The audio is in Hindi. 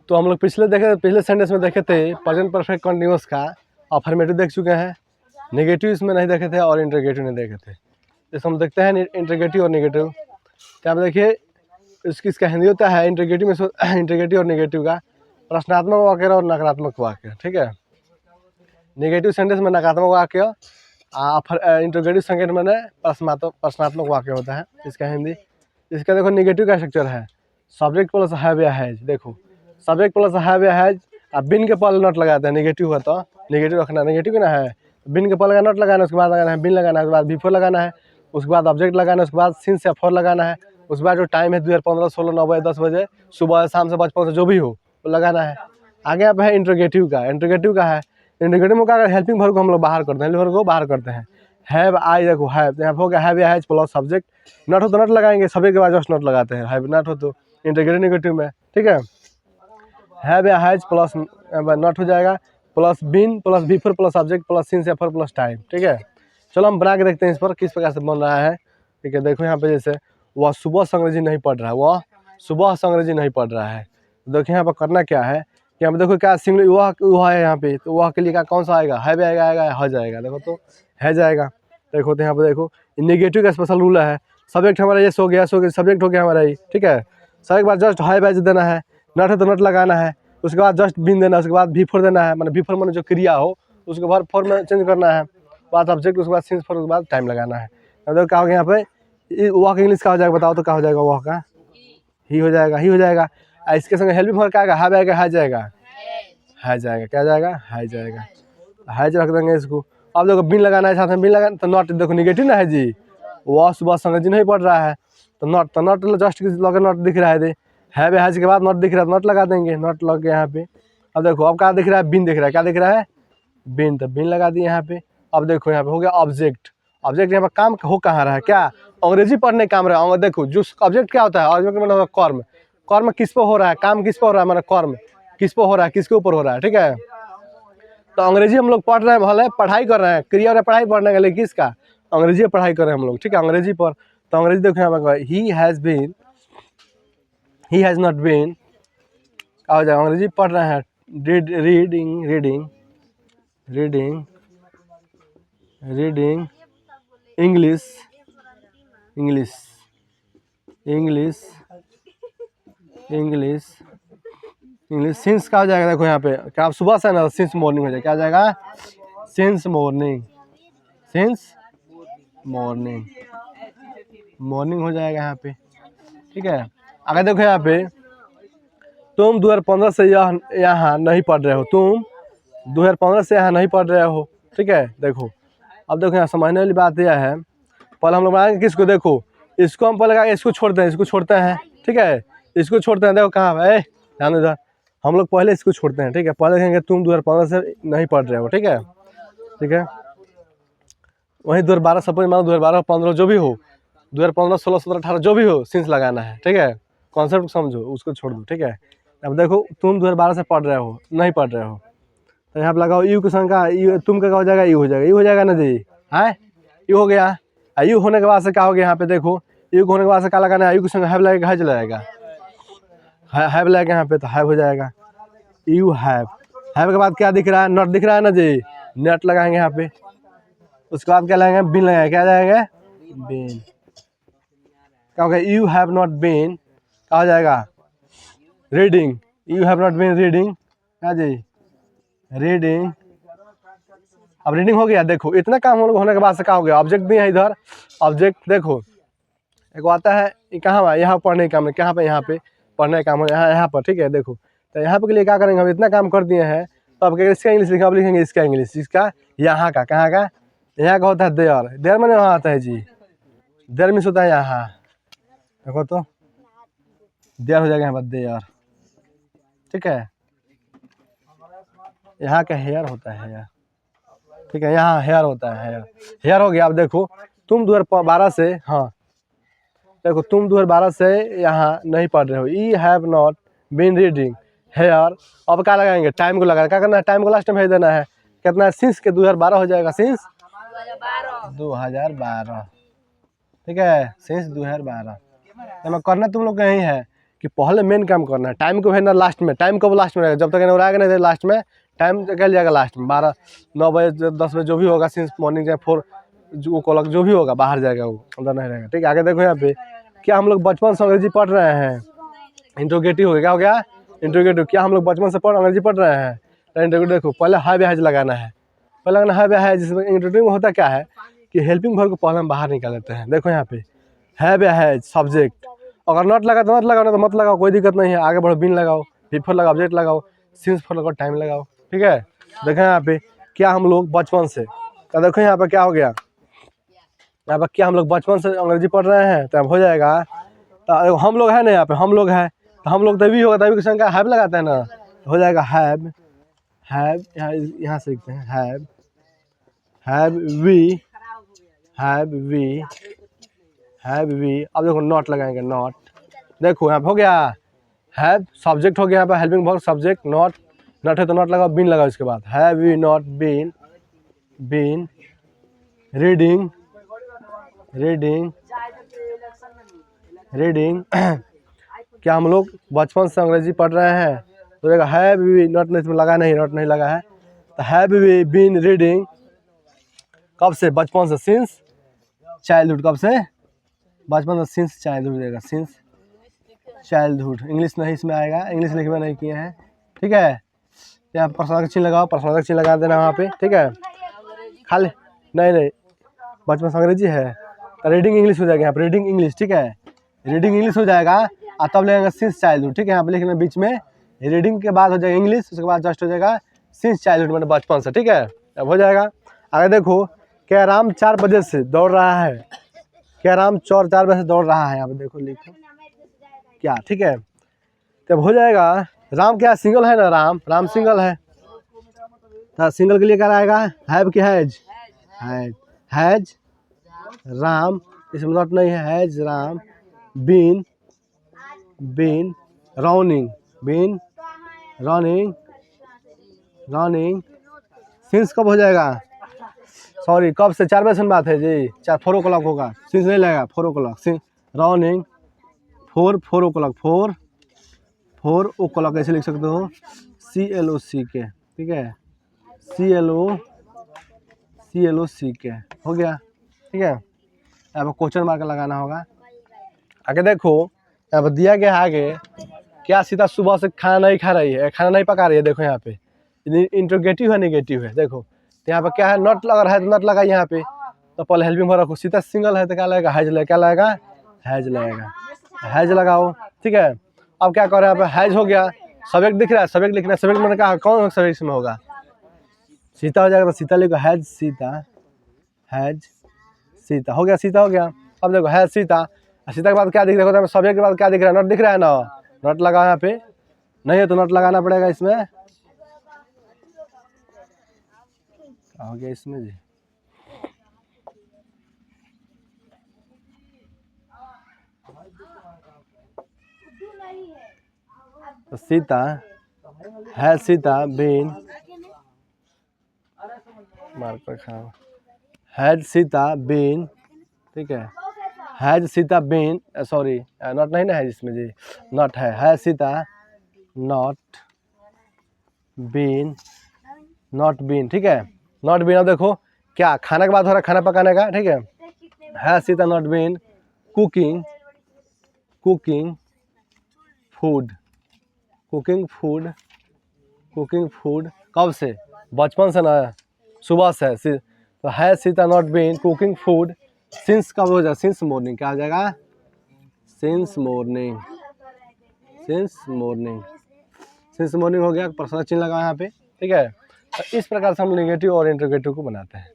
तो हम लोग पिछले सेंटेंस में देखे थे प्रेजेंट परफेक्ट कंटिन्यूअस का अफर्मेटिव देख चुके हैं, नेगेटिव इसमें नहीं देखे थे और इंटरोगेटिव नहीं देखे थे। जैसे हम देखते हैं इंटरोगेटिव और नेगेटिव, क्या आप देखिए इसका हिंदी होता है इंटरोगेटिव में इंटरोगेटिव और नेगेटिव का प्रश्नात्मक वाक्य और नकारात्मक वाक्य, ठीक है। नेगेटिव सेंटेंस में नकारात्मक वाक्य, इंटरोगेटिव सेंटेंस में प्रश्नात्मक वाक्य होता है इसका हिंदी। इसका देखो नेगेटिव का स्ट्रक्चर है सब्जेक्ट प्लस हैव या हैज। देखो सब्जेक्ट प्लस हैव या हैज, अब बिन के पहले नॉट लगाते हैं, नेगेटिव है तो नेगेटिव रखना, नेगेटिव ना है, बिन के पहले का नॉट लगाना, उसके बाद लगाना है बिन लगाना है, उसके बाद बिफोर लगाना है, उसके बाद ऑब्जेक्ट लगाना है, उसके बाद सिंस या फॉर लगाना है, उसके बाद जो टाइम है 2015, 16, 9 बजे, 10 बजे, सुबह, शाम से, बचपन से, जो भी हो वो लगाना है। आगे आप है इंटरोगेटिव का है, इंटरोगेटिव में क्या करते हैं, हेल्पिंग वर्ब को हम लोग बाहर करते हैं, वर्ब को बाहर करते हैं। हैव आई, देखो हैव यहाँ हो गया हैव या हैज प्लस सब्जेक्ट, नॉट हो तो नॉट लगाएंगे, सभी के बाद जस्ट नॉट लगाते हैं, हैव नॉट हो तो इंटरोगेटिव नेगेटिव में, ठीक है। हैव या हैज प्लस नॉट हो जाएगा, plus been plus before plus subject plus since या फॉर प्लस टाइम, ठीक है। चलो हम बना के देखते हैं इस पर किस प्रकार से बन रहा है, ठीक है। देखो यहाँ पे जैसे वह सुबह अंग्रेजी नहीं पढ़ रहा है, वह सुबह अंग्रेजी नहीं पढ़ रहा है। देखिए यहाँ पर करना क्या है, यहाँ पे देखो क्या सिंगल वह है यहाँ पे, तो वह के लिए क्या कौन सा आएगा, हैव आएगा ह जाएगा, देखो तो है जाएगा। देखो तो यहाँ पे देखो नेगेटिव का स्पेशल रूल है, सब्जेक्ट हमारा ये सो गया सब्जेक्ट हो गया हमारा ये, ठीक है। सबके बाद जस्ट हैव एज देना है, नॉट है तो नॉट लगाना है, उसके बाद जस्ट बिन देना है, उसके बाद बिफोर देना है, मतलब बिफोर मैंने जो क्रिया हो उसके बाद फॉर में चेंज करना है, बाद सब्जेक्ट, उसके बाद सिंस फॉर, उसके बाद टाइम लगाना है। अब देखो क्या हो गया यहाँ पे, वह का इंग्लिश का हो जाएगा, बताओ तो क्या हो जाएगा, वह का ही हो जाएगा। इसके संग हेल्पिंग वर्ब क्या आएगा, हैव आएगा, है जाएगा, है जाएगा, क्या जाएगा, है जाएगा, हैज रख देंगे इसको। अब देखो बिन लगाना है, साथ में बिन लगाना, तो नॉट देखो नेगेटिव ना है जी, वह सुबह अंग्रेजी नहीं पढ़ रहा है, तो नॉट जस्ट लगे नॉट दिख रहा है, दे हैव हैज के बाद नॉट दिख रहा है, नॉट लगा देंगे, नॉट लग गया यहाँ पे। अब देखो अब क्या दिख रहा है, बिन दिख रहा है, क्या दिख रहा है, बिन, तो बिन लगा दिए यहाँ पे। अब देखो यहाँ पे हो गया ऑब्जेक्ट, यहाँ पर काम हो कहाँ रहा है, क्या अंग्रेजी पढ़ने काम रहा है। देखो जो ऑब्जेक्ट क्या होता है, ऑब्जेक्ट मतलब कर्म, कर्म किस पे हो रहा है, काम किस पे हो रहा है, मतलब कर्म किस पे हो रहा है, किसके ऊपर हो रहा है, ठीक है। तो अंग्रेजी हम लोग पढ़ रहे हैं, भले पढ़ाई कर रहे हैं, क्रिया और पढ़ाई पढ़ने के लिए किसका, अंग्रेजी पढ़ाई कर रहे हैं हम लोग, ठीक है, अंग्रेजी पर। तो अंग्रेजी देखो यहाँ पर he has been, he has not been, क्या हो जाएगा, अंग्रेजी पढ़ रहे हैं, रीडिंग इंग्लिश सिंस क्या हो जाएगा, देखो यहाँ पे क्या आप सुबह से ना सिंस मॉर्निंग हो जाएगा, क्या हो जाएगा, सिंस मॉर्निंग हो जाएगा यहाँ पे, ठीक है। अगर देखो यहाँ पे तुम 2015 से यहाँ नहीं पढ़ रहे हो, तुम 2015 से यहाँ नहीं पढ़ रहे हो, ठीक है। देखो अब देखो यहाँ समझने वाली बात यह है, पहले हम लोग बनाएंगे किसको, देखो इसको हम पहले इसको छोड़ते हैं, ठीक है, इसको छोड़ते हैं, देखो कहाँ है, ध्यान इधर, हम लोग पहले इसको छोड़ते हैं, ठीक है। पहले देखेंगे तुम 2015 से नहीं पढ़ रहे हो, ठीक है, वहीं 2012 सपोज मानो 2012, 15 जो भी हो, 2015, 16, 17, 18 जो भी हो, सिंस लगाना है, ठीक है। कॉन्सेप्ट समझो, उसको छोड़ दो, ठीक है। अब देखो तुम 2012 से पढ़ रहे हो, नहीं पढ़ रहे हो, तो यहाँ पर लगाओ यू की संख्या, यू तुम का हो जाएगा, यू हो जाएगा ना जी, है यू हो गया। यू होने के बाद से क्या हो गया, यहाँ पे देखो यू होने के बाद से क्या लगाना है, यू की संख्या हैव लगेगा, हैज लगेगा, हैव लगेगा यहाँ पे, तो हैव हो जाएगा, यू हैव के बाद क्या दिख रहा है, नॉट दिख रहा है ना जी, नॉट लगाएंगे यहाँ पे, उसके बाद क्या लगाएंगे, बिन लगाएंगे, क्या जाएगा, बिन, क्या हो गया, यू हैव नॉट बीन, क्या हो जाएगा, reading, you have not been reading, क्या जी, रीडिंग। अब रीडिंग हो गया, देखो इतना काम हम लोग होने के बाद से क्या हो गया, ऑब्जेक्ट भी है इधर, ऑब्जेक्ट देखो एक आता है, ये कहाँ है, यहाँ पढ़ने का काम है, कहाँ पे, यहाँ पे पढ़ने का काम है, यहाँ पर, ठीक है। देखो तो यहाँ पे के लिए क्या करेंगे, हम इतना काम कर दिए हैं, तो अब इसका इंग्लिश लिखा, अब लिखेंगे इसका इंग्लिश, इसका यहाँ का, कहाँ का, यहाँ का होता है देयर मैंने वहाँ आता है जी, देयर मीन्स होता है यहाँ, देखो तो देयर हो जाएगा यहाँ पर देयर, ठीक है। यहाँ का हेयर होता है हेयर, ठीक है, यहाँ हेयर होता है हेयर हो गया। अब देखो तुम 2012 से, हाँ देखो तुम 2012 से यहाँ नहीं पढ़ रहे हो, I have not been reading here. अब क्या लगाएंगे, टाइम को लगाना, क्या करना है, टाइम को लास्ट में भेज देना है, कितना है, सिंस के 2012 हो जाएगा, सिंस 2012, ठीक है, सिंस 2012। तो करना तुम लोग का यही है कि पहले मेन काम करना है, टाइम को है ना लास्ट में, टाइम कब लास्ट में रहेगा, जब तक ना रहेगा नहीं लास्ट में टाइम निकल जाएगा, लास्ट में 12 9 बजे 10 बजे जो भी होगा सिंस मॉर्निंग चाहे 4 जो क्लॉक जो भी होगा बाहर जाएगा, वो अंदर नहीं रहेगा। ठीक है, आगे देखो यहाँ पे क्या हम लोग बचपन से अंग्रेजी पढ़ रहे हैं, इंट्रोगेटिव हो गया, क्या हो गया इंट्रोगेटिव। क्या हम लोग बचपन से अंग्रेजी पढ़ रहे हैं, तो इंट्रोगेटिव देखो पहले हैव या हैज लगाना है, पहले लगाना हैव या हैज। जिसमें इंट्रोगेटिव में होता क्या है कि हेल्पिंग वर्ब को पहले हम बाहर निकाल लेते हैं। देखो यहाँ पे हैव या हैज सब्जेक्ट, अगर नॉट लगा तो नॉट लगाओ, ना तो मत लगाओ, कोई दिक्कत नहीं है, आगे बढ़ो, बिन लगाओ, बिफोर लगाओ, ऑब्जेक्ट लगाओ, सिंस फॉर लगाओ, टाइम लगाओ। ठीक है, देखो यहाँ पे क्या हम लोग बचपन से, तो देखो यहाँ पे क्या हो गया, यहाँ पर क्या हम लोग बचपन से अंग्रेजी पढ़ रहे हैं, तो अब हो जाएगा, तो हम लोग है ना, यहाँ पे हम लोग है, तो हम लोग तभी होगा, तभी की संख्या हैव लगाते हैं ना, तो हो जाएगा हैव, हैव यहाँ से लिखते हैं have, have we, have we, have we. अब देखो नॉट लगाएंगे, नॉट, देखो यहाँ पे हो गया हैव सब्जेक्ट हो गया, यहाँ पर helping verb subject, not not है तो नॉट लगाओ, बिन लगाओ इसके बाद, have we not been, been reading, reading, reading क्या हम लोग बचपन से अंग्रेजी पढ़ रहे हैं, तो देखा हैव वी नॉट नहीं लगा, नहीं नॉट नहीं लगा है, तो हैव वी बीन रीडिंग कब से, बचपन से, सिंस चाइल्डहुड, कब से बचपन से, सिंस चाइल्डहुड देगा, सिंस चाइल्डहुड। इंग्लिश नहीं इसमें आएगा, इंग्लिश लिखवा नहीं किए हैं। ठीक है, यहाँ प्रश्नार्थक चिन्ह लगाओ, प्रश्नार्थक चिन्ह लगा देना वहाँ पे। ठीक है, खाली नहीं बचपन से अंग्रेजी है तो रीडिंग इंग्लिश हो जाएगा, यहाँ पर रीडिंग इंग्लिश। ठीक है, रीडिंग इंग्लिश हो जाएगा और तब लगेगा सिंस चाइल्डहुड। ठीक है, यहाँ पे लिखना बीच में रीडिंग के बाद हो जाएगा इंग्लिश, उसके बाद जस्ट हो जाएगा सिंस चाइल्डहुड, मतलब बचपन से। ठीक है, अब हो जाएगा। आगे देखो क्या राम 4 बजे से दौड़ रहा है, क्या राम 4 बजे से दौड़ रहा है, यहाँ पे देखो लिखो क्या। ठीक है, तब हो जाएगा राम क्या सिंगल है ना, राम सिंगल है, तो सिंगल के लिए क्या आएगा हैव की हैज, हैज राम, इसमें नॉट नहीं है, has Ram been, been running, been running, running since कब हो जाएगा, सॉरी कब से, 4 बजे से बात है जी, 4 o'clock होगा, सिंस नहीं लगेगा, 4 o'clock, रनिंग 4 o'clock, 4 o'clock ऐसे लिख सकते हो, CLOC के। ठीक है, CLOC के हो गया। ठीक है, यहाँ पर क्वेश्चन मार्क लगाना होगा। आगे देखो यहाँ पर दिया गया है, आगे क्या सीता सुबह से खाना नहीं खा रही है, खाना नहीं पका रही है। देखो यहाँ पे इंट्रोगेटिव है नेगेटिव है, देखो तो यहाँ पर क्या है नॉट लग रहा है, तो नॉट लगा यहाँ पे, तो पहले हेल्पिंग वर्ब रखो, सीता सिंगल है तो क्या लगेगा हैज लगेगा, क्या लगेगा हैज लगेगा, हैज लगाओ। ठीक है, अब क्या कर रहे हैं यहाँ पे हैज हो गया, सब्जेक्ट दिख रहा है, सब्जेक्ट लिखना है, सब्जेक्ट मैंने कहा कौन सब्जेक्ट में होगा, सीता हो जाएगा, तो सीता लिखो हैज सीता, हैज सीता हो गया, सीता हो गया। अब देखो हैज सीता, सीता के बाद क्या दिख रहा है, सब्जेक्ट के बाद क्या दिख रहा है, नॉट दिख रहा है ना, नॉट लगा यहाँ पे, नहीं है तो नॉट लगाना पड़ेगा इसमें, हो गया इसमें जी। तो सीता है, सीता बीन मार्क पर खाओ, हैज सीता बीन। ठीक है, has Sita been, sorry not नहीं ना है इसमें जी, नॉट है, has Sita not been, not been. ठीक है, नॉट बीन। अब देखो क्या खाना के बाद हो रहा है, खाना पकाने का। ठीक है Sita not been cooking, cooking food, cooking food, cooking food कब से, बचपन से ना, सुबह से, तो है Sita not been cooking food since कब हो जाएगा, सिंस मॉर्निंग, क्या हो जाएगा since morning, since morning, since morning हो गया, प्रश्न चिन्ह लगा यहाँ पे। ठीक है, तो इस प्रकार से हम नेगेटिव और इंट्रोगेटिव को बनाते हैं।